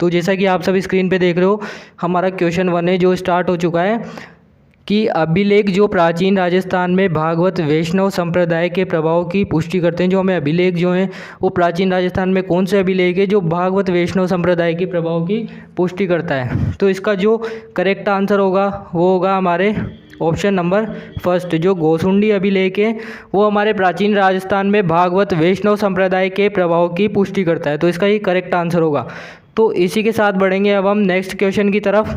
तो जैसा कि आप सब स्क्रीन पे देख रहे हो, हमारा क्वेश्चन 1 है जो स्टार्ट हो चुका है कि अभिलेख जो प्राचीन राजस्थान में भागवत वैष्णव संप्रदाय के प्रभाव की पुष्टि करते हैं। जो हमें अभिलेख जो हैं वो प्राचीन राजस्थान में कौन से अभिलेख है जो भागवत वैष्णव संप्रदाय के प्रभाव की पुष्टि करता है। तो इसका जो करेक्ट आंसर होगा वो होगा हमारे ऑप्शन नंबर फर्स्ट, जो गोसुंडी अभिलेख है वो हमारे प्राचीन राजस्थान में भागवत वैष्णव संप्रदाय के प्रभाव की पुष्टि करता है। तो इसका ही करेक्ट आंसर होगा। तो इसी के साथ बढ़ेंगे अब हम नेक्स्ट क्वेश्चन की तरफ,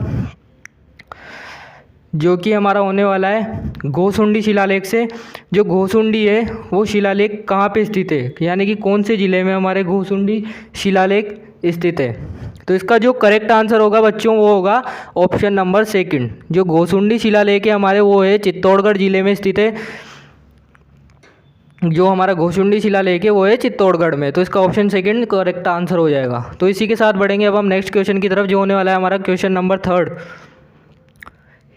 जो कि हमारा होने वाला है गोसुंडी शिलालेख से। जो गोसुंडी है वो शिलालेख कहाँ पे स्थित है, यानी कि कौन से ज़िले में हमारे गोसुंडी शिलालेख स्थित है। तो इसका जो करेक्ट आंसर होगा बच्चों वो होगा ऑप्शन नंबर सेकंड। जो गोसुंडी शिलालेख है हमारे वो है चित्तौड़गढ़ ज़िले में स्थित है। जो हमारा गोसुंडी शिलालेख है वो है चित्तौड़गढ़ में। तो इसका ऑप्शन सेकंड करेक्ट आंसर हो जाएगा। तो इसी के साथ बढ़ेंगे अब हम नेक्स्ट क्वेश्चन की तरफ, जो होने वाला है हमारा क्वेश्चन नंबर थर्ड।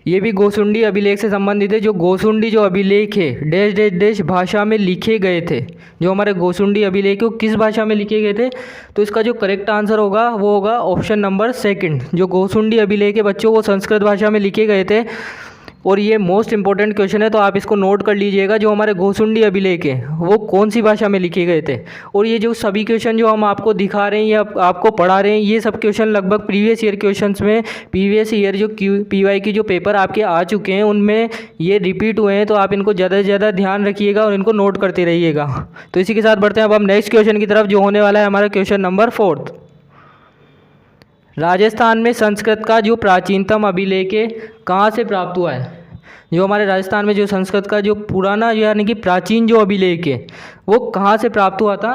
ये भी गोसुंडी अभिलेख से संबंधित है। जो गोसुंडी जो अभिलेख है डैश डैश डैश भाषा में लिखे गए थे। जो हमारे गोसुंडी अभिलेख है वो किस भाषा में लिखे गए थे। तो इसका जो करेक्ट आंसर होगा वो होगा ऑप्शन नंबर सेकंड। जो गोसुंडी अभिलेख है बच्चों वो संस्कृत भाषा में लिखे गए थे। और ये मोस्ट इंपॉर्टेंट क्वेश्चन है तो आप इसको नोट कर लीजिएगा। जो हमारे गोसुंडी अभिलेख है वो कौन सी भाषा में लिखे गए थे। और ये जो सभी क्वेश्चन जो हम आपको दिखा रहे हैं या आपको पढ़ा रहे हैं, ये सब क्वेश्चन लगभग प्रीवियस ईयर क्वेश्चंस में, प्रीवियस ईयर जो PY की जो पेपर आपके आ चुके हैं उनमें ये रिपीट हुए हैं। तो आप इनको ज़्यादा से ज़्यादा ध्यान रखिएगा और इनको नोट करते रहिएगा। तो इसी के साथ बढ़ते हैं अब हम नेक्स्ट क्वेश्चन की तरफ, जो होने वाला है हमारा क्वेश्चन नंबर फोर्थ। राजस्थान में संस्कृत का जो प्राचीनतम अभिलेख है कहाँ से प्राप्त हुआ है। जो हमारे राजस्थान में जो संस्कृत का जो पुराना यानी कि प्राचीन जो अभिलेख है वो कहाँ से प्राप्त हुआ था।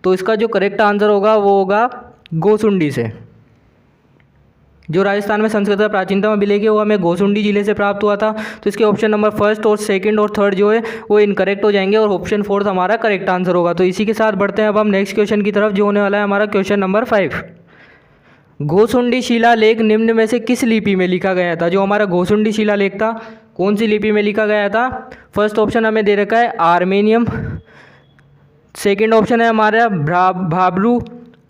तो इसका जो करेक्ट आंसर होगा वो होगा गोसुंडी से। जो राजस्थान में संस्कृत का प्राचीनतम अभिलेख है वो हमें गोसुंडी जिले से प्राप्त हुआ था। तो इसके ऑप्शन नंबर फर्स्ट और सेकंड और थर्ड जो है वो इनकरेक्ट हो जाएंगे और ऑप्शन फोर्थ हमारा करेक्ट आंसर होगा। तो इसी के साथ बढ़ते हैं अब हम नेक्स्ट क्वेश्चन की तरफ, जो होने वाला है हमारा क्वेश्चन नंबर 5। गोसुंडी शिलालेख निम्न में से किस लिपि में लिखा गया था। जो हमारा गोसुंडी शिलालेख था कौन सी लिपि में लिखा गया था। फर्स्ट ऑप्शन हमें दे रखा है आर्मेनियम, सेकंड ऑप्शन है हमारा भाब्रू,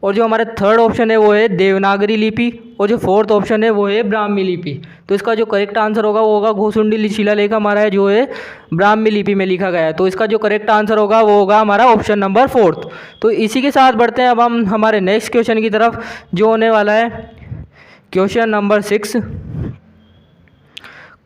और जो हमारा थर्ड ऑप्शन है वो है देवनागरी लिपि, और जो फोर्थ ऑप्शन है वो है ब्राह्मी लिपि। तो इसका जो करेक्ट आंसर होगा वो होगा गोसुंडी शिलालेख हमारा है जो है ब्राह्मी लिपि में लिखा गया है। तो इसका जो करेक्ट आंसर होगा वो होगा हमारा ऑप्शन नंबर फोर्थ। तो इसी के साथ बढ़ते हैं अब हम हमारे नेक्स्ट क्वेश्चन की तरफ, जो होने वाला है क्वेश्चन नंबर 6।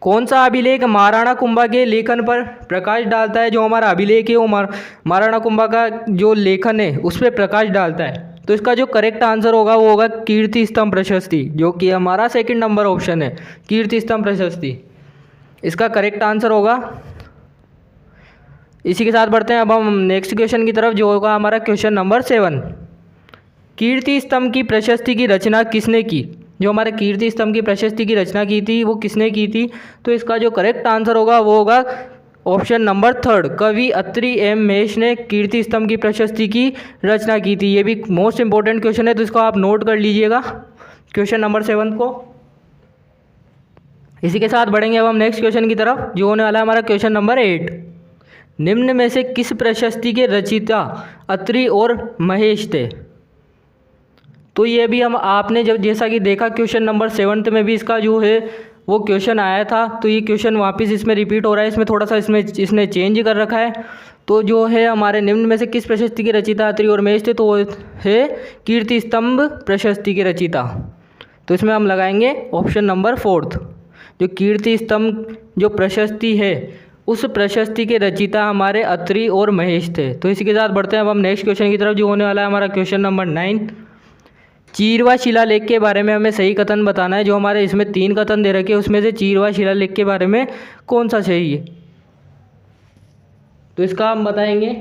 कौन सा अभिलेख महाराणा कुंभा के लेखन पर प्रकाश डालता है। जो हमारा अभिलेख है वो महाराणा कुंभा का जो लेखन है उस पर प्रकाश डालता है। तो इसका जो करेक्ट आंसर होगा वो होगा कीर्ति स्तंभ प्रशस्ति, जो कि हमारा सेकंड नंबर ऑप्शन है कीर्ति स्तंभ प्रशस्ति। इसका करेक्ट आंसर होगा। इसी के साथ बढ़ते हैं अब हम नेक्स्ट क्वेश्चन की तरफ, जो होगा हमारा क्वेश्चन नंबर 7। कीर्ति स्तंभ की प्रशस्ति की रचना किसने की। जो हमारे कीर्ति स्तंभ की प्रशस्ति की रचना की थी वो किसने की थी। तो इसका जो करेक्ट आंसर होगा वो होगा ऑप्शन नंबर थर्ड, कवि अत्रि M महेश ने कीर्ति स्तंभ की प्रशस्ति की रचना की थी। ये भी मोस्ट इंपॉर्टेंट क्वेश्चन है तो इसको आप नोट कर लीजिएगा क्वेश्चन नंबर 7 को। इसी के साथ बढ़ेंगे अब हम नेक्स्ट क्वेश्चन की तरफ, जो होने वाला है हमारा क्वेश्चन नंबर 8। निम्न में से किस प्रशस्ति के रचयिता अत्रि और महेश थे। तो ये भी हम आपने जब जैसा कि देखा क्वेश्चन नंबर 7 में भी इसका जो है वो क्वेश्चन आया था। तो ये क्वेश्चन वापस इसमें रिपीट हो रहा है, इसमें थोड़ा सा इसने चेंज कर रखा है। तो जो है हमारे निम्न में से किस प्रशस्ति के रचयिता अत्रि और महेश थे, तो वो है कीर्ति स्तंभ प्रशस्ति के रचयिता। तो इसमें हम लगाएंगे ऑप्शन नंबर फोर्थ। जो कीर्ति स्तंभ जो प्रशस्ति है उस प्रशस्ति के रचयिता हमारे अत्रि और महेश थे। तो इसी के साथ बढ़ते हैं अब हम नेक्स्ट क्वेश्चन की तरफ, जो होने वाला है हमारा क्वेश्चन नंबर 9। चीरवा शिलालेख के बारे में हमें सही कथन बताना है। जो हमारे इसमें 3 कथन दे रखे हैं उसमें से चीरवा शिलालेख के बारे में कौन सा सही है। तो इसका हम बताएंगे।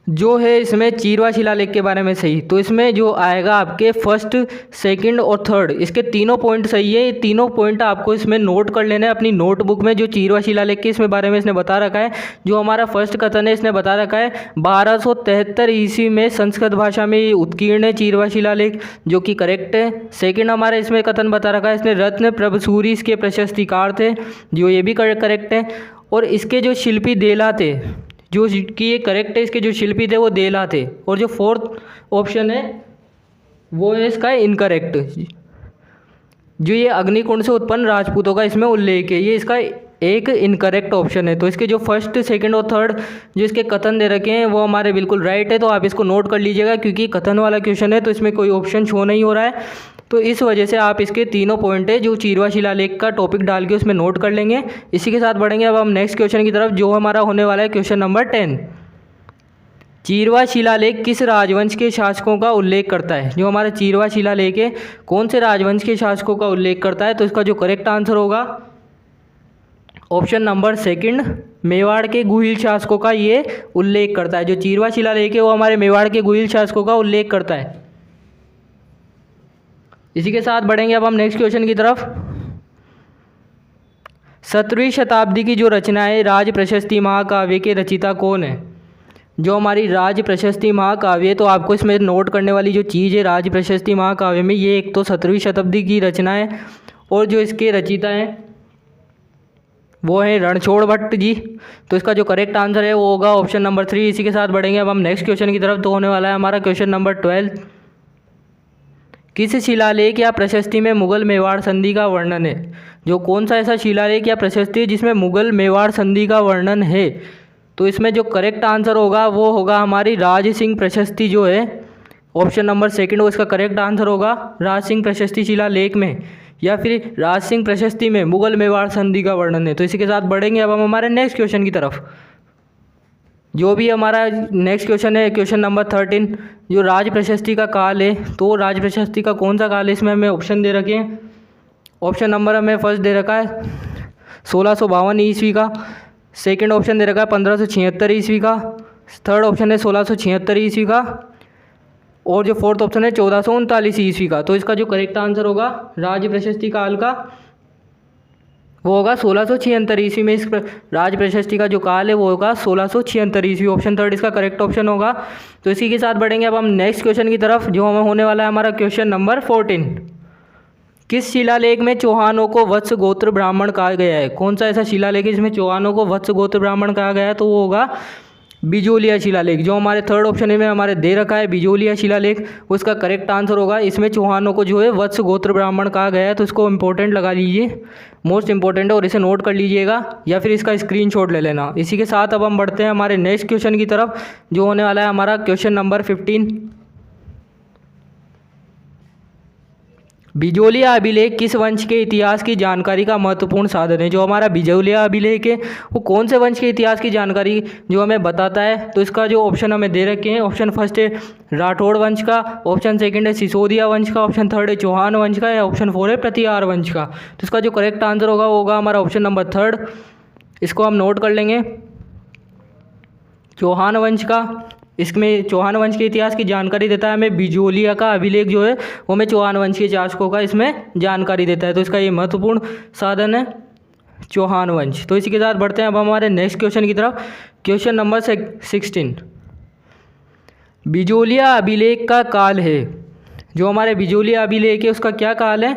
जो है इसमें चीरवा शिलालेख के बारे में सही, तो इसमें जो आएगा आपके फर्स्ट, सेकंड और थर्ड, इसके तीनों पॉइंट सही है। ये तीनों पॉइंट आपको इसमें नोट कर लेना है अपनी नोटबुक में। जो चीरवा शिलालेख के इसमें बारे में इसने बता रखा है। जो हमारा फर्स्ट कथन है इसने बता रखा है 1273 ईस्वी में संस्कृत भाषा में ये उत्कीर्ण है चीरवा शिलालेख, जो कि करेक्ट है। सेकेंड हमारा इसमें कथन बता रखा है इसने रत्न प्रभसूरी इसके प्रशस्तिकार थे, जो ये भी करेक्ट है। और इसके जो शिल्पी देला थे, जो कि ये करेक्ट है, इसके जो शिल्पी थे वो देला थे। और जो फोर्थ ऑप्शन है वो है इसका इनकरेक्ट। जो ये अग्निकुंड से उत्पन्न राजपूतों का इसमें उल्लेख है, ये इसका एक इनकरेक्ट ऑप्शन है। तो इसके जो फर्स्ट, सेकंड और थर्ड जो इसके कथन दे रखे हैं वो हमारे बिल्कुल राइट है। तो आप इसको नोट कर लीजिएगा, क्योंकि कथन वाला क्वेश्चन है तो इसमें कोई ऑप्शन शो नहीं हो रहा है। तो इस वजह से आप इसके तीनों पॉइंट है जो चीरवा शिलालेख का टॉपिक डाल के उसमें नोट कर लेंगे। इसी के साथ बढ़ेंगे अब हम नेक्स्ट क्वेश्चन की तरफ, जो हमारा होने वाला है क्वेश्चन नंबर 10। चीरवा शिलालेख किस राजवंश के शासकों का उल्लेख करता है? जो हमारा चीरवा शिलालेख है कौन से राजवंश के शासकों का उल्लेख करता है? तो इसका जो करेक्ट आंसर होगा ऑप्शन नंबर सेकंड, मेवाड़ के गुहिल शासकों का ये उल्लेख करता है। जो चीरवा शिलालेख है वो हमारे मेवाड़ के गुहिल शासकों का उल्लेख करता है। इसी के साथ बढ़ेंगे अब हम नेक्स्ट क्वेश्चन की तरफ। 17वीं शताब्दी की जो रचना है राज प्रशस्ति महाकाव्य के रचिता कौन है? जो हमारी राज प्रशस्ति महाकाव्य, तो आपको इसमें नोट करने वाली जो चीज़ है राज प्रशस्ति महाकाव्य में, ये एक तो 17वीं शताब्दी की रचना है और जो इसके रचिता हैं वो है रणछोड़ भट्ट जी। तो इसका जो करेक्ट आंसर है वो होगा ऑप्शन नंबर 3। इसी के साथ बढ़ेंगे अब हम नेक्स्ट क्वेश्चन की तरफ। तो होने वाला है हमारा क्वेश्चन नंबर 12। किस शिलालेख या प्रशस्ति में मुगल मेवाड़ संधि का वर्णन है? जो कौन सा ऐसा शिलालेख या प्रशस्ति है जिसमें मुगल मेवाड़ संधि का वर्णन है? तो इसमें जो करेक्ट आंसर होगा वो होगा हमारी राज सिंह प्रशस्ति जो है ऑप्शन नंबर सेकंड, वो इसका करेक्ट आंसर होगा। राज सिंह प्रशस्ति शिलालेख में या फिर राज सिंह प्रशस्ति में मुगल मेवाड़ संधि का वर्णन है। तो इसी के साथ बढ़ेंगे अब हम हमारे नेक्स्ट क्वेश्चन की तरफ। जो भी हमारा नेक्स्ट क्वेश्चन है क्वेश्चन नंबर 13, जो राज प्रशस्ति का काल है, तो राज प्रशस्ति का कौन सा काल है? इसमें हमें ऑप्शन दे रखे हैं। ऑप्शन नंबर हमें फर्स्ट दे रखा है 1652 ईस्वी का, सेकंड ऑप्शन दे रखा है 1576 ईस्वी का, थर्ड ऑप्शन है 1676 ईस्वी का और जो फोर्थ ऑप्शन है 1439 ईस्वी का। तो इसका जो करेक्ट आंसर होगा राज प्रशस्ति काल का वो होगा 1676 ईस्वी में। इस राज प्रशस्ति का जो काल है वो होगा 1676 ईस्वी। ऑप्शन थर्ड इसका करेक्ट ऑप्शन होगा। तो इसी के साथ बढ़ेंगे अब हम नेक्स्ट क्वेश्चन की तरफ, जो हमें होने वाला है हमारा क्वेश्चन नंबर 14। किस शिलालेख में चौहानों को वत्स गोत्र ब्राह्मण कहा गया है? कौन सा ऐसा शिलालेख है जिसमें चौहानों को वत्स गोत्र ब्राह्मण कहा गया है? तो वो होगा बिजोलिया शिलालेख। जो हमारे थर्ड ऑप्शन में हमारे दे रखा है बिजोलिया शिलालेख, उसका करेक्ट आंसर होगा। इसमें चौहानों को जो है वत्स गोत्र ब्राह्मण कहा गया है। तो इसको इंपॉर्टेंट लगा लीजिए, मोस्ट इंपॉर्टेंट है और इसे नोट कर लीजिएगा या फिर इसका स्क्रीनशॉट ले लेना। इसी के साथ अब हम बढ़ते हैं हमारे नेक्स्ट क्वेश्चन की तरफ, जो होने वाला है हमारा क्वेश्चन नंबर 15। बिजोलिया अभिलेख किस वंश के इतिहास की जानकारी का महत्वपूर्ण साधन है? जो हमारा बिजोलिया अभिलेख है वो कौन से वंश के इतिहास की जानकारी जो हमें बताता है? तो इसका जो ऑप्शन हमें दे रखे हैं, ऑप्शन फर्स्ट है राठौड़ वंश का, ऑप्शन सेकंड है सिसोदिया वंश का, ऑप्शन थर्ड है चौहान वंश का या ऑप्शन फोर है प्रतिहार वंश का। तो इसका जो करेक्ट आंसर होगा वो होगा हमारा ऑप्शन नंबर थर्ड। इसको हम नोट कर लेंगे, चौहान वंश का। इसमें चौहान वंश के इतिहास की जानकारी देता है हमें बिजोलिया का अभिलेख जो है वो हमें चौहान वंश के शासकों का इसमें जानकारी देता है। तो इसका ये महत्वपूर्ण साधन है चौहान वंश। तो इसी के साथ बढ़ते हैं अब हमारे नेक्स्ट क्वेश्चन की तरफ, क्वेश्चन नंबर 16। बिजोलिया अभिलेख का काल है, जो हमारे बिजोलिया अभिलेख है उसका क्या काल है?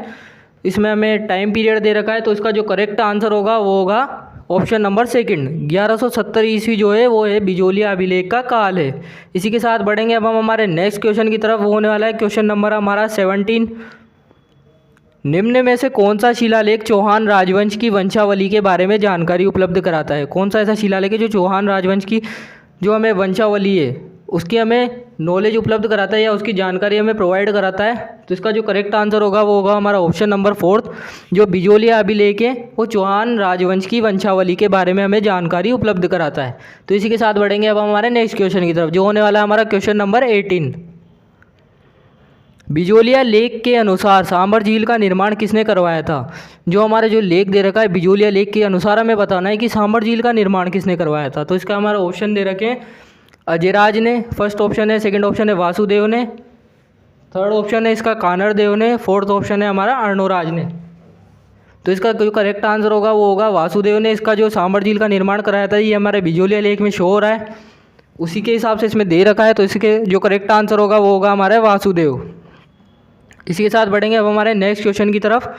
इसमें हमें टाइम पीरियड दे रखा है। तो इसका जो करेक्ट आंसर होगा वो होगा ऑप्शन नंबर सेकंड, 1170 ईस्वी जो है वो है बिजोलिया अभिलेख का काल है। इसी के साथ बढ़ेंगे अब हम हमारे नेक्स्ट क्वेश्चन की तरफ, वो होने वाला है क्वेश्चन नंबर हमारा 17। निम्न में से कौन सा शिलालेख चौहान राजवंश की वंशावली के बारे में जानकारी उपलब्ध कराता है? कौन सा ऐसा शिलालेख है जो चौहान राजवंश की जो हमें वंशावली है उसकी हमें नॉलेज उपलब्ध कराता है या उसकी जानकारी हमें प्रोवाइड कराता है? तो इसका जो करेक्ट आंसर होगा वो होगा हमारा ऑप्शन नंबर फोर्थ, जो बिजोलिया अभिलेख है वो चौहान राजवंश की वंशावली के बारे में हमें जानकारी उपलब्ध कराता है। तो इसी के साथ बढ़ेंगे अब हमारे नेक्स्ट क्वेश्चन की तरफ, जो होने वाला है हमारा क्वेश्चन नंबर 18। बिजोलिया लेख के अनुसार सांबर झील का निर्माण किसने करवाया था? जो हमारे जो लेख दे रखा है बिजोलिया लेख के अनुसार हमें बताना है कि सांबर झील का निर्माण किसने करवाया था। तो इसका हमारा ऑप्शन दे रखे हैं अजयराज ने, फर्स्ट ऑप्शन है, सेकंड ऑप्शन है वासुदेव ने, थर्ड ऑप्शन है इसका कानड़ देव ने, फोर्थ ऑप्शन है हमारा अर्णोराज ने। तो इसका जो करेक्ट आंसर होगा वो होगा वासुदेव ने इसका जो सांबर झील का निर्माण कराया था। ये हमारे बिजोलिया लेख में शो हो रहा है, उसी के हिसाब से इसमें दे रखा है। तो इसके जो करेक्ट आंसर होगा वो होगा हमारा वासुदेव। इसी के साथ बढ़ेंगे अब हमारे नेक्स्ट क्वेश्चन की तरफ,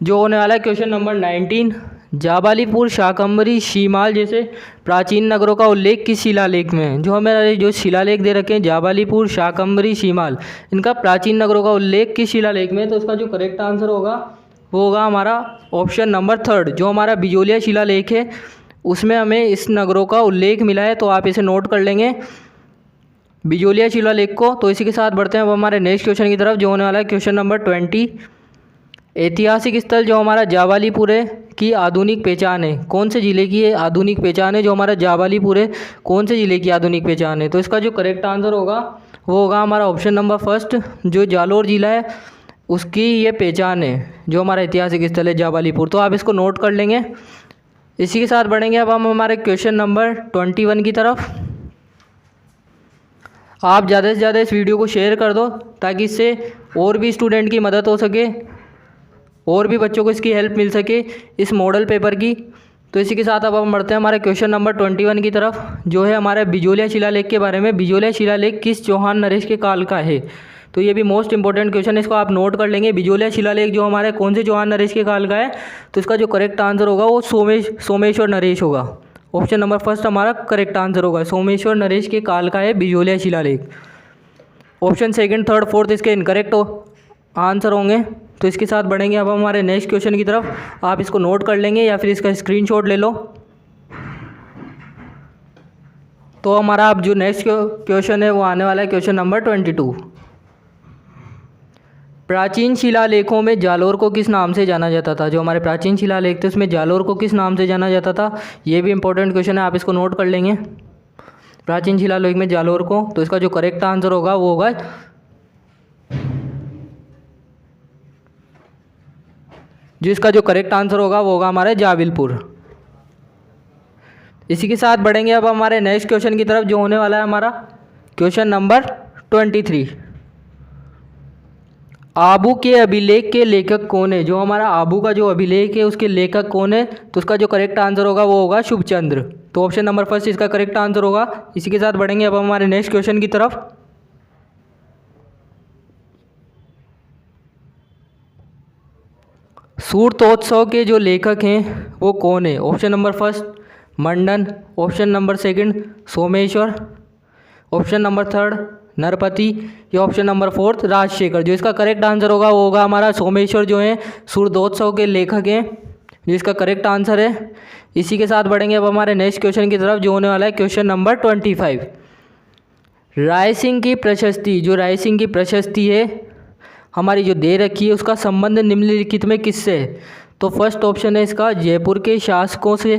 जो होने वाला है क्वेश्चन नंबर 19, जाबालीपुर, शाकंभरी, शीमाल जैसे प्राचीन नगरों का उल्लेख किस शिलालेख में है? जो हमें जो शिलालेख दे रखे हैं जाबालीपुर, शाकंभरी, शीमाल, इनका प्राचीन नगरों का उल्लेख किस शिलालेख में है? तो इसका जो करेक्ट आंसर होगा वो होगा हमारा ऑप्शन नंबर 3, जो हमारा बिजोलिया शिलालेख है उसमें हमें इस नगरों का उल्लेख मिला है। तो आप इसे नोट कर लेंगे बिजोलिया शिलालेख को। तो इसी के साथ बढ़ते हैं अब हमारे नेक्स्ट क्वेश्चन की तरफ, जो होने वाला है क्वेश्चन नंबर 20। ऐतिहासिक स्थल जो हमारा जाबालीपुर है की आधुनिक पहचान है, कौन से ज़िले की है आधुनिक पहचान है? जो हमारा जाबालीपुर है कौन से ज़िले की आधुनिक पहचान है? तो इसका जो करेक्ट आंसर होगा वो होगा हमारा ऑप्शन नंबर 1, जो जालोर ज़िला है उसकी ये पहचान है, जो हमारा ऐतिहासिक स्थल है जाबालीपुर। तो आप इसको नोट कर लेंगे। इसी के साथ बढ़ेंगे अब हम हमारे क्वेश्चन नंबर 21 की तरफ। आप ज़्यादा से ज़्यादा इस वीडियो को शेयर कर दो ताकि इससे और भी स्टूडेंट की मदद हो सके और भी बच्चों को इसकी हेल्प मिल सके इस मॉडल पेपर की। तो इसी के साथ अब हम बढ़ते हैं हमारे क्वेश्चन नंबर 21 की तरफ, जो है हमारे बिजोलिया शिलालेख के बारे में। बिजोलिया शिलालेख किस चौहान नरेश के काल का है? तो ये भी मोस्ट इंपॉर्टेंट क्वेश्चन है, इसको आप नोट कर लेंगे। बिजोलिया शिलालेख जो हमारे कौन से चौहान नरेश के काल का है? तो इसका जो करेक्ट आंसर होगा वो सोमेश्वर नरेश होगा। ऑप्शन नंबर 1 हमारा करेक्ट आंसर होगा, सोमेश्वर नरेश के काल का है बिजोलिया शिलालेख। ऑप्शन 2, 3, 4 इसके इनकरेक्ट आंसर होंगे। तो इसके साथ बढ़ेंगे अब हम हमारे नेक्स्ट क्वेश्चन की तरफ। आप इसको नोट कर लेंगे या फिर इसका स्क्रीनशॉट ले लो। तो हमारा अब जो नेक्स्ट क्वेश्चन है वो आने वाला है क्वेश्चन नंबर 22। प्राचीन शिलालेखों में जालोर को किस नाम से जाना जाता था? जो हमारे प्राचीन शिलालेख थे उसमें जालोर को किस नाम से जाना जाता था? ये भी इंपॉर्टेंट क्वेश्चन है, आप इसको नोट कर लेंगे। प्राचीन शिलालेख में जालोर को, तो इसका जो करेक्ट आंसर होगा वो होगा हमारे जाबिलपुर। इसी के साथ बढ़ेंगे अब हमारे नेक्स्ट क्वेश्चन की तरफ, जो होने वाला है हमारा क्वेश्चन नंबर 23। आबू के अभिलेख के लेखक कौन है? जो हमारा आबू का जो अभिलेख है उसके लेखक कौन है? तो उसका जो करेक्ट आंसर होगा वो होगा शुभचंद्र। तो ऑप्शन नंबर 1 इसका करेक्ट आंसर होगा। इसी के साथ बढ़ेंगे अब हमारे नेक्स्ट क्वेश्चन की तरफ। सूरतोत्सव के जो लेखक हैं वो कौन है? Option number 1 Mandan, option number 2 Someshwar, option number 3 Narpati, या ऑप्शन नंबर 4 राजशेखर। जो इसका करेक्ट आंसर होगा वो होगा हमारा सोमेश्वर, जो है सूरतोत्सव के लेखक हैं, जो इसका करेक्ट आंसर है। इसी के साथ बढ़ेंगे अब हमारे नेक्स्ट क्वेश्चन की तरफ, जो होने वाला है क्वेश्चन नंबर 25। रायसिंह की प्रशस्ति, जो रायसिंह की प्रशस्ति है हमारी जो दे रखी है उसका संबंध निम्नलिखित में किससे है? तो फर्स्ट ऑप्शन है इसका जयपुर के शासकों से,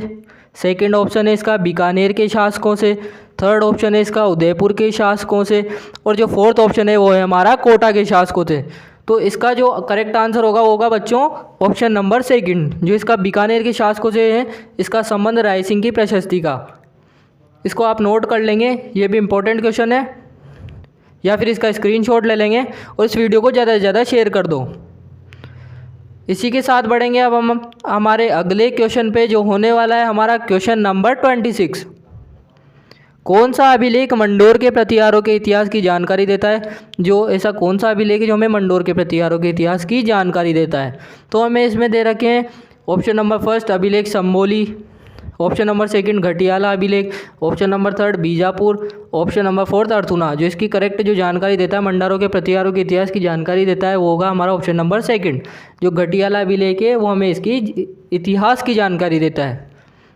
सेकंड ऑप्शन है इसका बीकानेर के शासकों से, थर्ड ऑप्शन है इसका उदयपुर के शासकों से, और जो फोर्थ ऑप्शन है वो है हमारा कोटा के शासकों से। तो इसका जो करेक्ट आंसर होगा वो होगा बच्चों ऑप्शन नंबर 2, जो इसका बीकानेर के शासकों से है इसका संबंध रायसिंह की प्रशस्ति का। इसको आप नोट कर लेंगे, ये भी इम्पोर्टेंट क्वेश्चन है, या फिर इसका स्क्रीनशॉट ले लेंगे और इस वीडियो को ज़्यादा से ज़्यादा शेयर कर दो। इसी के साथ बढ़ेंगे अब हम हमारे अगले क्वेश्चन पे, जो होने वाला है हमारा क्वेश्चन नंबर 26। कौन सा अभिलेख मंडोर के प्रतिहारों के इतिहास की जानकारी देता है? जो ऐसा कौन सा अभिलेख है जो हमें मंडोर के प्रतिहारों के इतिहास की जानकारी देता है? तो हमें इसमें दे रखे हैं ऑप्शन नंबर 1 अभिलेख संबोली, ऑप्शन नंबर 2 घटियाला अभिलेख, option number 3 Bijapur, option number 4 Arthuna. जो इसकी करेक्ट जो जानकारी देता है मंडारों के प्रतिहारों के इतिहास की जानकारी देता है वो होगा हमारा ऑप्शन नंबर 2। जो घटियाला अभिलेख है वो हमें इसकी इतिहास की जानकारी देता है,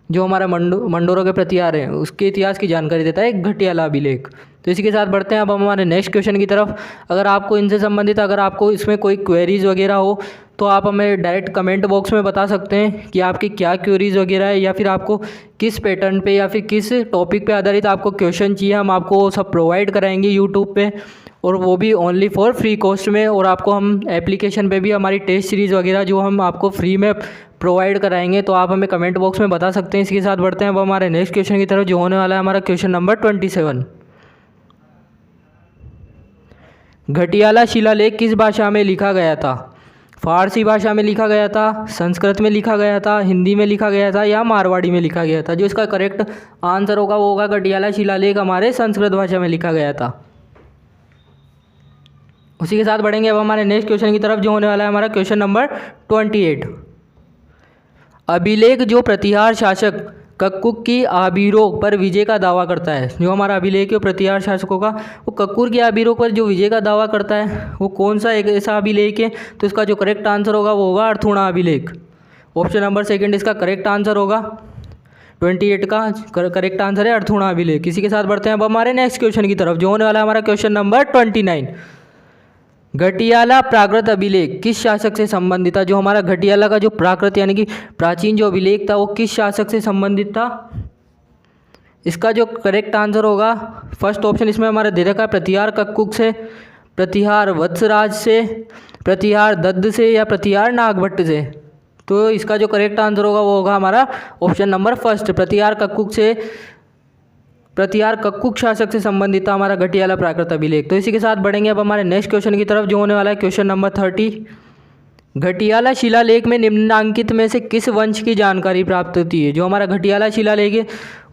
जो हमारा मंडोरों के प्रतिहार हैं उसके इतिहास की जानकारी देता है घटियाला अभिलेख। तो इसी के साथ बढ़ते हैं अब हम हमारे नेक्स्ट क्वेश्चन की तरफ। अगर आपको इनसे संबंधित अगर आपको इसमें कोई क्वेरीज़ वगैरह हो तो आप हमें डायरेक्ट कमेंट बॉक्स में बता सकते हैं कि आपकी क्या क्वेरीज़ वगैरह है, या फिर आपको किस पैटर्न पे या फिर किस टॉपिक पे आधारित आपको क्वेश्चन चाहिए। हम आपको वो सब प्रोवाइड कराएंगे यूट्यूब पे, और वो भी ओनली फॉर फ्री कॉस्ट में। और आपको हम एप्लीकेशन पे भी हमारी टेस्ट सीरीज़ वगैरह जो हम आपको फ्री में प्रोवाइड कराएंगे, तो आप हमें कमेंट बॉक्स में बता सकते हैं। इसके साथ बढ़ते हैं अब हमारे नेक्स्ट क्वेश्चन की तरफ, जो होने वाला है हमारा क्वेश्चन नंबर 27। घटियाला शिलालेख किस भाषा में लिखा गया था? फारसी भाषा में लिखा गया था, संस्कृत में लिखा गया था, हिंदी में लिखा गया था, या मारवाड़ी में लिखा गया था? जो इसका करेक्ट आंसर होगा वो होगा घटियाला शिलालेख हमारे संस्कृत भाषा में लिखा गया था। उसी के साथ बढ़ेंगे अब हमारे नेक्स्ट क्वेश्चन की तरफ, जो होने वाला है हमारा क्वेश्चन नंबर 28। अभिलेख जो प्रतिहार शासक कक्कुक की आबीरों पर विजय का दावा करता है। जो हमारा अभिलेख है प्रतिहार शासकों का, वो कक्कुर की आबीरों पर जो विजय का दावा करता है वो कौन सा एक ऐसा अभिलेख है? तो इसका जो करेक्ट आंसर होगा वो होगा अर्थूणा अभिलेख। ऑप्शन नंबर सेकंड इसका करेक्ट आंसर होगा। 28 का करेक्ट आंसर है अर्थूणा अभिलेख। इसी के साथ बढ़ते हैं अब हमारे नेक्स्ट क्वेश्चन की तरफ, जो होने वाला है हमारा क्वेश्चन नंबर 29। घटियाला प्राकृत अभिलेख किस शासक से संबंधित था? जो हमारा घटियाला का जो प्राकृत यानी कि प्राचीन जो अभिलेख था वो किस शासक से संबंधित था? इसका जो करेक्ट आंसर होगा फर्स्ट ऑप्शन इसमें हमारा दे रखा है प्रतिहार कक्कुक से, प्रतिहार वत्सराज से, प्रतिहार दद्द से या प्रतिहार नागभट्ट से। तो इसका जो करेक्ट आंसर होगा वो होगा हमारा ऑप्शन नंबर फर्स्ट प्रतिहार कक्कुक से, प्रतिहार कक्कुक शासक से संबंधित था हमारा घटियाला प्राकृत अभिलेख। तो इसी के साथ बढ़ेंगे अब हमारे नेक्स्ट क्वेश्चन की तरफ, जो होने वाला है क्वेश्चन नंबर 30। घटियाला शिलालेख में निम्नांकित में से किस वंश की जानकारी प्राप्त होती है? जो हमारा घटियाला शिलालेख है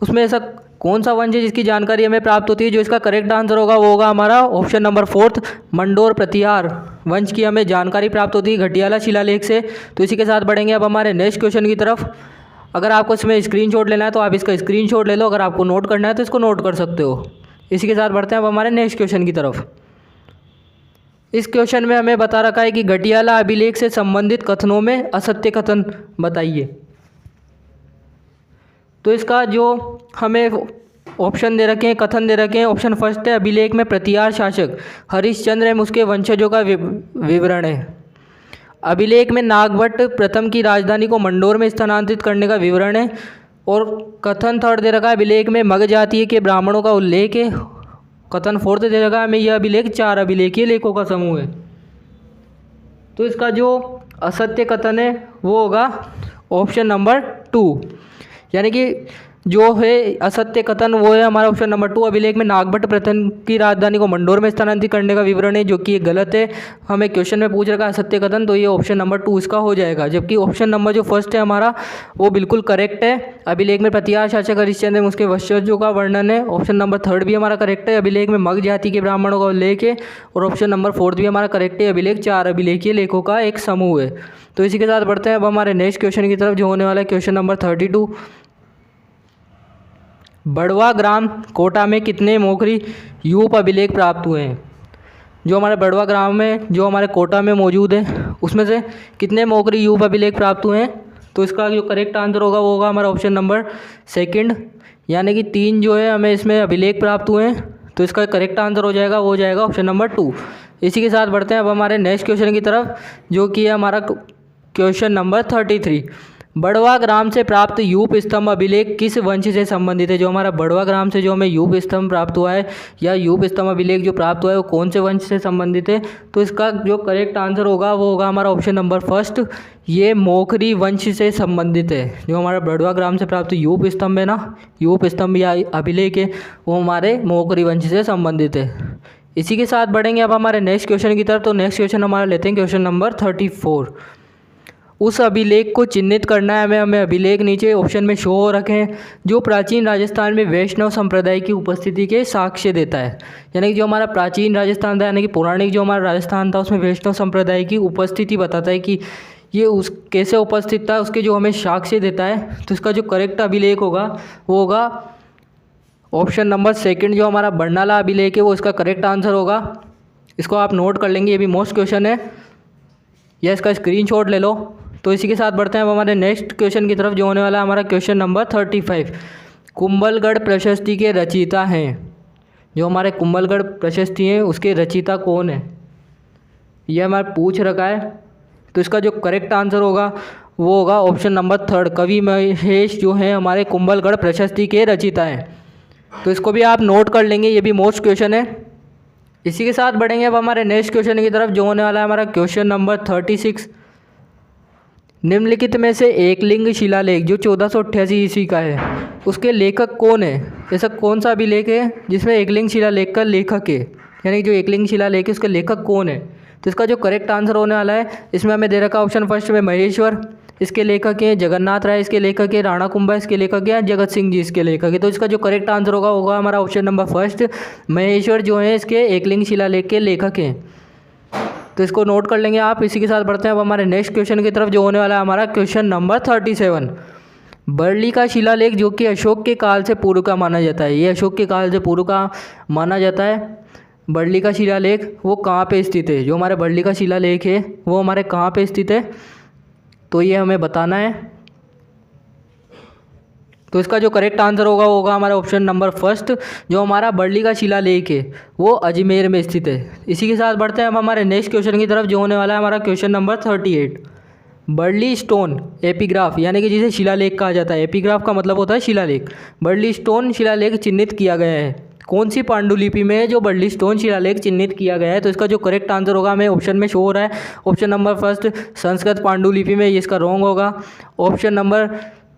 उसमें ऐसा कौन सा वंश है जिसकी जानकारी हमें प्राप्त होती है? जो इसका करेक्ट आंसर होगा वो होगा हमारा ऑप्शन नंबर फोर्थ मंडोर प्रतिहार वंश की हमें जानकारी प्राप्त होती है घटियाला शिलालेख से। तो इसी के साथ बढ़ेंगे अब हमारे नेक्स्ट क्वेश्चन की तरफ। अगर आपको इसमें स्क्रीनशॉट लेना है तो आप इसका स्क्रीनशॉट ले लो, अगर आपको नोट करना है तो इसको नोट कर सकते हो। इसी के साथ बढ़ते हैं अब हमारे नेक्स्ट क्वेश्चन की तरफ। इस क्वेश्चन में हमें बता रखा है कि घटियाला अभिलेख से संबंधित कथनों में असत्य कथन बताइए। तो इसका जो हमें ऑप्शन दे रखे हैं, कथन दे रखे हैं, ऑप्शन फर्स्ट है अभिलेख में प्रतिहार शासक हरिश्चंद्र एवं उसके वंशजों का विवरण है। अभिलेख में नागभट्ट प्रथम की राजधानी को मंडोर में स्थानांतरित करने का विवरण है। और कथन थर्ड दे रखा है अभिलेख में मग जातीय के ब्राह्मणों का उल्लेख है। कथन फोर्थ दे रखा है हमें यह अभिलेख 4 अभिलेखीय लेखों का समूह है। तो इसका जो असत्य कथन है वो होगा ऑप्शन नंबर 2, यानी कि जो है असत्य कथन वो है हमारा ऑप्शन नंबर 2 अभिलेख में नागभट्ट प्रथम की राजधानी को मंडोर में स्थानांतरित करने का विवरण है, जो कि गलत है। हमें क्वेश्चन में पूछ रखा है असत्य कथन, तो ये ऑप्शन नंबर 2 इसका हो जाएगा। जबकि ऑप्शन नंबर जो फर्स्ट है हमारा वो बिल्कुल करेक्ट है। अभिलेख में प्रतिहार शासक हरिश्चंद्र एवं उसके वंशजों का वर्णन है। ऑप्शन नंबर थर्ड भी हमारा करेक्ट है। अभिलेख में मग जाति के ब्राह्मणों का उल्लेख है। और ऑप्शन नंबर फोर्थ भी हमारा करेक्ट है। अभिलेख 4 अभिलेखीय लेखों का एक समूह है। तो इसी के साथ बढ़ते हैं अब हमारे नेक्स्ट क्वेश्चन की तरफ, जो होने वाला है क्वेश्चन नंबर 32। बड़वा ग्राम कोटा में कितने मोखरी यूप अभिलेख प्राप्त हुए हैं? जो हमारे बड़वा ग्राम में जो हमारे कोटा में मौजूद है उसमें से कितने मोखरी यूप अभिलेख प्राप्त हुए हैं? तो इसका जो करेक्ट आंसर होगा वो होगा हमारा ऑप्शन नंबर सेकंड, यानी कि 3 जो है हमें इसमें अभिलेख प्राप्त हुए हैं। तो इसका करेक्ट आंसर हो जाएगा वो हो जाएगा ऑप्शन नंबर 2। इसी के साथ बढ़ते हैं अब हमारे नेक्स्ट क्वेश्चन की तरफ, जो कि है हमारा क्वेश्चन नंबर 33। बड़वा ग्राम से प्राप्त यूप स्तंभ अभिलेख किस वंश से संबंधित है? जो हमारा बड़वा ग्राम से जो हमें यूप स्तंभ प्राप्त हुआ है या यूप स्तंभ अभिलेख जो प्राप्त हुआ है वो कौन से वंश से संबंधित है? तो इसका जो करेक्ट आंसर होगा वो होगा हमारा ऑप्शन नंबर फर्स्ट, ये मोखरी वंश से संबंधित है। जो हमारा बड़वा ग्राम से प्राप्त यूप स्तंभ है ना, यूप स्तंभ या अभिलेख है, वो हमारे मोखरी वंश से संबंधित है। इसी के साथ बढ़ेंगे अब हमारे नेक्स्ट क्वेश्चन की तरफ। तो नेक्स्ट क्वेश्चन हमारा लेते हैं क्वेश्चन नंबर 34। उस अभिलेख को चिन्हित करना है हमें अभिलेख नीचे ऑप्शन में शो हो रखे हैं जो प्राचीन राजस्थान में वैष्णव संप्रदाय की उपस्थिति के साक्ष्य देता है। यानी कि जो हमारा प्राचीन राजस्थान था, यानी कि पौराणिक जो हमारा राजस्थान था उसमें वैष्णव संप्रदाय की उपस्थिति बताता है कि ये उस कैसे उपस्थित था, उसके जो हमें साक्ष्य देता है। तो इसका जो करेक्ट अभिलेख होगा वो होगा ऑप्शन नंबर सेकंड, जो हमारा बरनाला अभिलेख है वो इसका करेक्ट आंसर होगा। इसको आप नोट कर लेंगे, ये भी मोस्ट क्वेश्चन है, या इसका स्क्रीनशॉट ले लो। तो इसी के साथ बढ़ते हैं अब हमारे नेक्स्ट क्वेश्चन की तरफ, जो होने वाला है हमारा क्वेश्चन नंबर 35। कुंभलगढ़ प्रशस्ति के रचयिता हैं। जो हमारे कुंभलगढ़ प्रशस्ति हैं उसके रचयिता कौन है, यह हमारा पूछ रखा है। तो इसका जो करेक्ट आंसर होगा वो होगा ऑप्शन नंबर थर्ड, कवि महेश जो हैं हमारे कुंभलगढ़ प्रशस्ति के रचयिता हैं। तो इसको भी आप नोट कर लेंगे, ये भी मोस्ट क्वेश्चन है। इसी के साथ बढ़ेंगे अब हमारे नेक्स्ट क्वेश्चन की तरफ, जो होने वाला है हमारा क्वेश्चन नंबर 36। निम्नलिखित में से एक लिंग शिलालेख जो 1488 ईस्वी का है उसके लेखक कौन है? ऐसा कौन सा अभिलेख है जिसमें एकलिंग शिलालेख का लेखक है, यानी कि जो एकलिंग शिलालेख है उसका लेखक कौन है? तो इसका जो करेक्ट आंसर होने वाला है, इसमें हमें दे रखा ऑप्शन फर्स्ट में महेश्वर इसके लेखक हैं, जगन्नाथ राय इसके लेखक है, राणा कुंभा इसके लेखक है, जगत सिंह जी इसके लेखक है। तो इसका जो करेक्ट आंसर होगा हमारा ऑप्शन नंबर फर्स्ट, महेश्वर जो है इसके एकलिंग शिलालेख के लेखक हैं। तो इसको नोट कर लेंगे आप। इसी के साथ बढ़ते हैं अब हमारे नेक्स्ट क्वेश्चन की तरफ, जो होने वाला है हमारा क्वेश्चन नंबर 37। बरली का शिलालेख जो कि अशोक के काल से पूर्व का माना जाता है, ये अशोक के काल से पूर्व का माना जाता है। बरली का शिलालेख वो कहाँ पे स्थित है, जो हमारे बरली का शिलालेख है वो हमारे कहाँ पे स्थित है, तो ये हमें बताना है। तो इसका जो करेक्ट आंसर होगा वो होगा हमारा ऑप्शन नंबर फर्स्ट, जो हमारा बरली का शिलालेख है वो अजमेर में स्थित है। इसी के साथ बढ़ते हैं अब हमारे नेक्स्ट क्वेश्चन की तरफ, जो होने वाला है हमारा question number 38। Bareilly stone epigraph यानी कि जिसे शिलालेख कहा जाता है, एपिग्राफ का मतलब होता है शिलालेख। बरली स्टोन शिलालेख चिन्हित किया गया है कौन सी पांडुलिपि में, जो बरली स्टोन शिलालेख चिन्हित किया गया है। तो इसका जो करेक्ट आंसर होगा हमें ऑप्शन में शो हो रहा है, ऑप्शन नंबर फर्स्ट संस्कृत पांडुलिपि में, ये इसका रॉन्ग होगा। ऑप्शन नंबर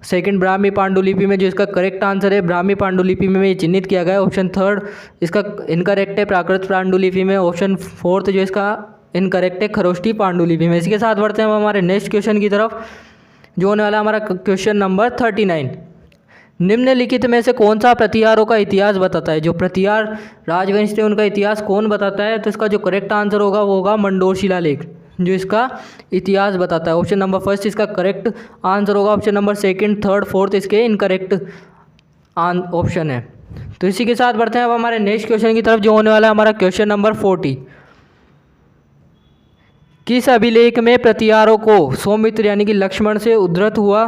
सेकंड ब्राह्मी पांडुलिपि में, जो इसका करेक्ट आंसर है ब्राह्मी पांडुलिपि में ये चिन्हित किया गया है। ऑप्शन थर्ड इसका इनकरेक्ट है प्राकृत पांडुलिपि में। ऑप्शन फोर्थ जो इसका इनकरेक्ट है खरोष्टी पांडुलिपि में। इसके साथ बढ़ते हैं हम हमारे नेक्स्ट क्वेश्चन की तरफ, जो होने वाला हमारा क्वेश्चन नंबर 39। निम्नलिखित में से कौन सा प्रतिहारों का इतिहास बताता है, जो प्रतिहार राजवंश थे उनका इतिहास कौन बताता है। तो इसका जो करेक्ट आंसर होगा वो होगा मंडोर शिलालेख, जो इसका इतिहास बताता है। ऑप्शन नंबर फर्स्ट इसका करेक्ट आंसर होगा, option number second third fourth इसके इनकरेक्ट ऑप्शन है। तो इसी के साथ बढ़ते हैं अब हमारे नेक्स्ट क्वेश्चन की तरफ, जो होने वाला है हमारा क्वेश्चन नंबर 40। किस अभिलेख में प्रतिहारों को सौमित्र यानी कि लक्ष्मण से उद्धृत हुआ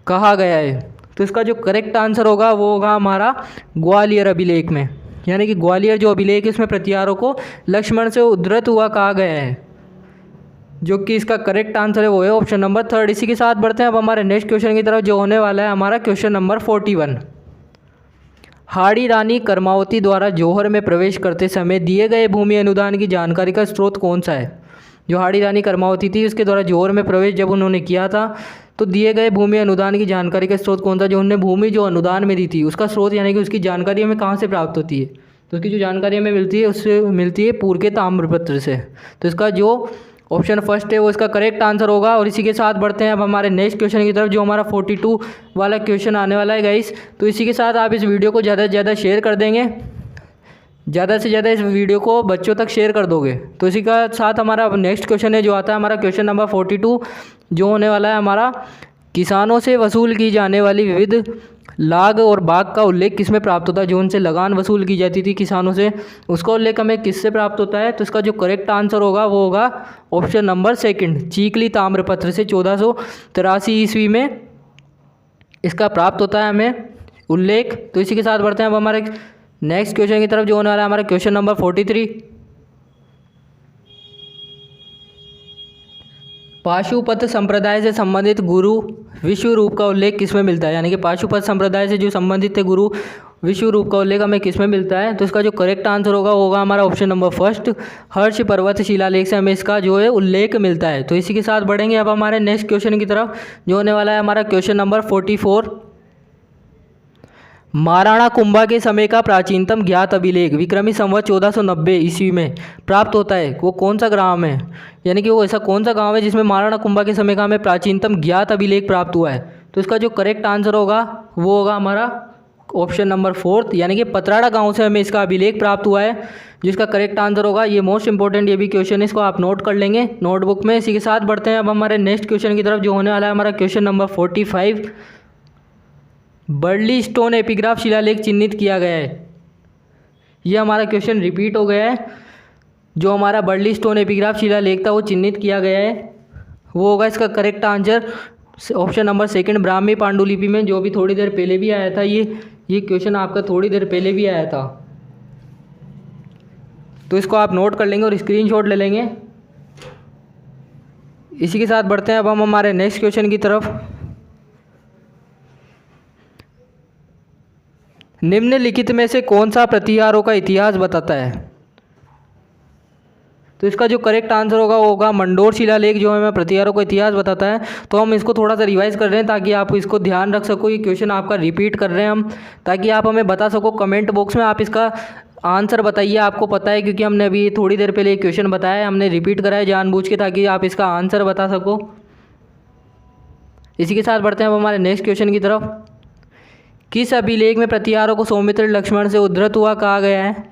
कहा गया है। तो इसका जो करेक्ट आंसर होगा वो होगा हमारा ग्वालियर अभिलेख में, यानी कि ग्वालियर जो अभिलेख है इसमें प्रतिहारों को लक्ष्मण से उद्धृत हुआ कहा गया है, जो कि इसका करेक्ट आंसर है वो है ऑप्शन नंबर थर्ड। इसी के साथ बढ़ते हैं अब हमारे नेक्स्ट क्वेश्चन की तरफ, जो होने वाला है हमारा क्वेश्चन नंबर 41। हाड़ी रानी कर्मावती द्वारा जौहर में प्रवेश करते समय दिए गए भूमि अनुदान की जानकारी का स्रोत कौन सा है। जो हाड़ी रानी कर्मावती थी उसके द्वारा जौहर में प्रवेश जब उन्होंने किया था, तो दिए गए भूमि अनुदान की जानकारी का स्रोत कौन था। जो उन्होंने भूमि जो अनुदान में दी थी उसका स्रोत यानी कि उसकी जानकारी हमें कहाँ से प्राप्त होती है, तो उसकी जो जानकारी हमें मिलती है उससे मिलती है पूर्व के ताम्रपत्र से। तो इसका जो ऑप्शन फर्स्ट है वो इसका करेक्ट आंसर होगा। और इसी के साथ बढ़ते हैं अब हमारे नेक्स्ट क्वेश्चन की तरफ, जो हमारा 42 वाला क्वेश्चन आने वाला है गाइस। तो इसी के साथ आप इस वीडियो को ज़्यादा से ज़्यादा शेयर कर देंगे, ज़्यादा से ज़्यादा इस वीडियो को बच्चों तक शेयर कर दोगे। तो इसी का साथ हमारा नेक्स्ट क्वेश्चन है जो आता है हमारा क्वेश्चन नंबर 42, जो होने वाला है हमारा किसानों से वसूल की जाने वाली विविध लाग और बाग का उल्लेख किसमें प्राप्त होता है। जो उनसे लगान वसूल की जाती थी किसानों से, उसका उल्लेख हमें किससे प्राप्त होता है। तो इसका जो करेक्ट आंसर होगा वो होगा ऑप्शन नंबर सेकंड, चीकली ताम्रपत्र से 1483 ईस्वी में इसका प्राप्त होता है हमें उल्लेख। तो इसी के साथ बढ़ते हैं अब हमारे नेक्स्ट क्वेश्चन की तरफ, जो होने वाला है हमारा क्वेश्चन नंबर 43। पाशुपत संप्रदाय से संबंधित गुरु विश्व रूप का उल्लेख किसमें मिलता है, यानी कि पाशुपत संप्रदाय से जो संबंधित थे गुरु विश्व रूप का उल्लेख हमें किसमें मिलता है। तो इसका जो करेक्ट आंसर होगा वो होगा हमारा ऑप्शन नंबर फर्स्ट, हर्ष पर्वत शिलालेख से हमें इसका जो है उल्लेख मिलता है। तो इसी के साथ बढ़ेंगे अब हमारे नेक्स्ट क्वेश्चन की तरफ, जो होने वाला है हमारा क्वेश्चन नंबर 44। महाराणा कुंभा के समय का प्राचीनतम ज्ञात अभिलेख विक्रमी संवत 1490 ईस्वी में प्राप्त होता है, वो कौन सा ग्राम है, यानी कि वो ऐसा कौन सा गांव है जिसमें महाराणा कुंभा के समय का हमें प्राचीनतम ज्ञात अभिलेख प्राप्त हुआ है। तो इसका जो करेक्ट आंसर होगा वो होगा हमारा ऑप्शन नंबर फोर्थ, यानी कि पतराड़ा गांव से हमें इसका अभिलेख प्राप्त हुआ है, जिसका करेक्ट आंसर होगा। ये मोस्ट इंपॉर्टेंट ये भी क्वेश्चन है, इसको आप नोट कर लेंगे नोटबुक में। इसी के साथ बढ़ते हैं अब हमारे नेक्स्ट क्वेश्चन की तरफ, जो होने वाला है हमारा question number 45। Barley stone epigraph शिलालेख चिन्हित किया गया है, ये हमारा क्वेश्चन रिपीट हो गया है। जो हमारा बर्ली स्टोन एपिग्राफ शिलालेख था वो चिन्हित किया गया है, वो होगा इसका correct answer option number second, Brahmi पांडुलिपि में, जो भी थोड़ी देर पहले भी आया था। ये क्वेश्चन आपका थोड़ी देर पहले भी आया था, तो इसको आप नोट कर लेंगे और स्क्रीनशॉट ले लेंगे। इसी के साथ बढ़ते हैं अब हम हमारे नेक्स्ट क्वेश्चन की तरफ। निम्नलिखित में से कौन सा प्रतिहारों का इतिहास बताता है। तो इसका जो करेक्ट आंसर होगा वो होगा मंडोर शिलालेख, जो हमें प्रतिहारों का इतिहास बताता है। तो हम इसको थोड़ा सा रिवाइज कर रहे हैं ताकि आप इसको ध्यान रख सको, ये क्वेश्चन आपका रिपीट कर रहे हैं हम, ताकि आप हमें बता सको। कमेंट बॉक्स में आप इसका आंसर बताइए, आपको पता है, क्योंकि हमने अभी थोड़ी देर पहले क्वेश्चन बताया है, हमने रिपीट करा है जानबूझ के, ताकि आप इसका आंसर बता सको। इसी के साथ बढ़ते हैं अब हमारे नेक्स्ट क्वेश्चन की तरफ। किस अभिलेख में प्रतिहारों को सौमित्र लक्ष्मण से उद्धृत हुआ कहा गया है।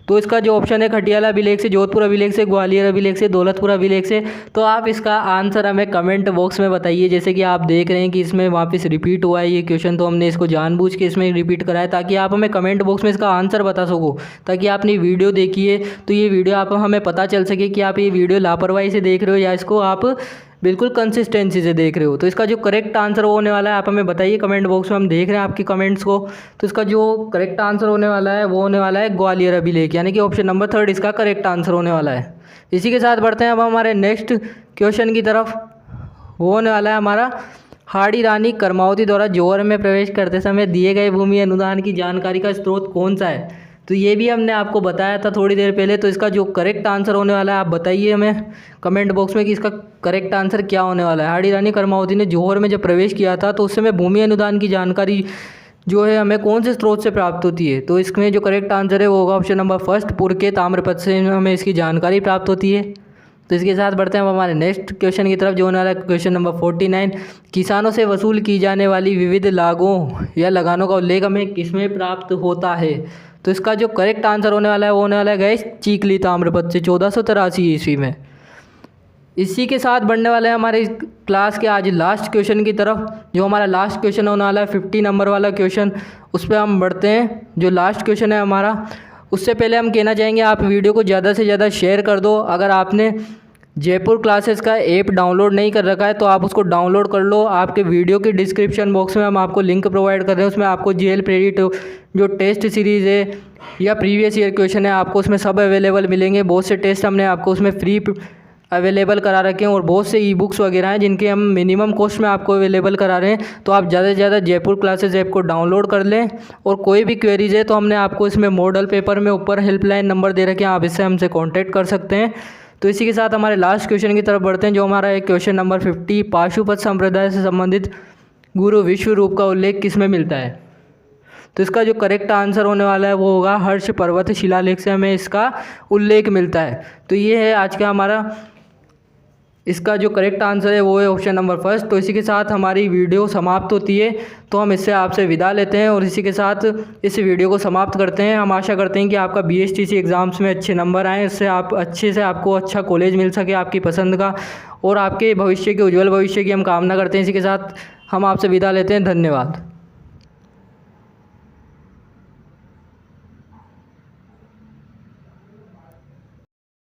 तो इसका जो ऑप्शन है खटियाला अभिलेख से, जोधपुर अभिलेख से, ग्वालियर अभिलेख से, दौलतपुर अभिलेख से। तो आप इसका आंसर हमें कमेंट बॉक्स में बताइए। जैसे कि आप देख रहे हैं कि इसमें वापस रिपीट हुआ है ये क्वेश्चन, तो हमने इसको जानबूझ के इसमें रिपीट कराया ताकि आप हमें कमेंट बॉक्स में इसका आंसर बता सको, ताकि आपने वीडियो देखी है तो ये वीडियो आप हमें पता चल सके कि आप ये वीडियो लापरवाही से देख रहे हो या इसको आप बिल्कुल कंसिस्टेंसी से देख रहे हो। तो इसका जो करेक्ट आंसर होने वाला है आप हमें बताइए कमेंट बॉक्स में, हम देख रहे हैं आपकी कमेंट्स को। तो इसका जो करेक्ट आंसर होने वाला है वो होने वाला है ग्वालियर अभिलेख, यानी कि ऑप्शन नंबर 3 इसका करेक्ट आंसर होने वाला है। इसी के साथ बढ़ते हैं अब हमारे नेक्स्ट क्वेश्चन की तरफ। वो होने वाला है हमारा, हाड़ी रानी करमावती द्वारा जौहर में प्रवेश करते समय दिए गए भूमि अनुदान की जानकारी का स्रोत कौन सा है। तो ये भी हमने आपको बताया था थोड़ी देर पहले। तो इसका जो करेक्ट आंसर होने वाला है आप बताइए हमें कमेंट बॉक्स में कि इसका करेक्ट आंसर क्या होने वाला है। हाड़ी रानी करमावती ने जौहर में जब प्रवेश किया था तो उस समय भूमि अनुदान की जानकारी जो है हमें कौन से स्रोत से प्राप्त होती है। तो इसमें जो करेक्ट आंसर है वो होगा ऑप्शन नंबर 1 पुर के ताम्रपत्र से हमें इसकी जानकारी प्राप्त होती है। तो इसके साथ बढ़ते हैं अब हमारे नेक्स्ट क्वेश्चन की तरफ, जो होने वाला है क्वेश्चन नंबर 49। किसानों से वसूल की जाने वाली विविध लागों या लगानों का उल्लेख हमें किसमें प्राप्त होता है। तो इसका जो करेक्ट आंसर होने वाला है वो होने वाला है गाइस चीखली ताम्रपत्र से 1483 ईस्वी में। इसी के साथ बढ़ने वाले हैं हमारे क्लास के आज लास्ट क्वेश्चन की तरफ। जो हमारा लास्ट क्वेश्चन होने वाला है 50 नंबर वाला क्वेश्चन, उस पर हम बढ़ते हैं। जो लास्ट क्वेश्चन है हमारा, उससे पहले हम कहना चाहेंगे आप वीडियो को ज़्यादा से ज़्यादा शेयर कर दो। अगर आपने जयपुर क्लासेस का ऐप डाउनलोड नहीं कर रखा है तो आप उसको डाउनलोड कर लो। आपके वीडियो के डिस्क्रिप्शन बॉक्स में हम आपको लिंक प्रोवाइड कर रहे हैं, उसमें आपको जीएल प्रेडिट जो टेस्ट सीरीज़ है या प्रीवियस ईयर क्वेश्चन है आपको उसमें सब अवेलेबल मिलेंगे। बहुत से टेस्ट हमने आपको उसमें फ्री अवेलेबल करा रखे हैं और बहुत से ई बुक्स वगैरह हैं जिनके हम मिनिमम कॉस्ट में आपको अवेलेबल करा रहे हैं। तो आप ज़्यादा से ज़्यादा जयपुर क्लासेस ऐप को डाउनलोड कर लें। और कोई भी क्वेरीज है तो हमने आपको इसमें मॉडल पेपर में ऊपर हेल्पलाइन नंबर दे रखे हैं, आप इससे हमसे कॉन्टैक्ट कर सकते हैं। तो इसी के साथ हमारे लास्ट क्वेश्चन की तरफ बढ़ते हैं। जो हमारा एक क्वेश्चन नंबर 50, पाशुपत संप्रदाय से संबंधित गुरु विश्व रूप का उल्लेख किस में मिलता है। तो इसका जो करेक्ट आंसर होने वाला है वो होगा हर्ष पर्वत शिलालेख से हमें इसका उल्लेख मिलता है। तो ये है आज का हमारा, इसका जो करेक्ट आंसर है वो है ऑप्शन नंबर 1। तो इसी के साथ हमारी वीडियो समाप्त होती है, तो हम इससे आपसे विदा लेते हैं और इसी के साथ इस वीडियो को समाप्त करते हैं। हम आशा करते हैं कि आपका BSTC एग्ज़ाम्स में अच्छे नंबर आएँ, इससे आप अच्छे से आपको अच्छा कॉलेज मिल सके आपकी पसंद का, और आपके भविष्य के उज्जवल भविष्य की हम कामना करते हैं। इसी के साथ हम आपसे विदा लेते हैं। धन्यवाद।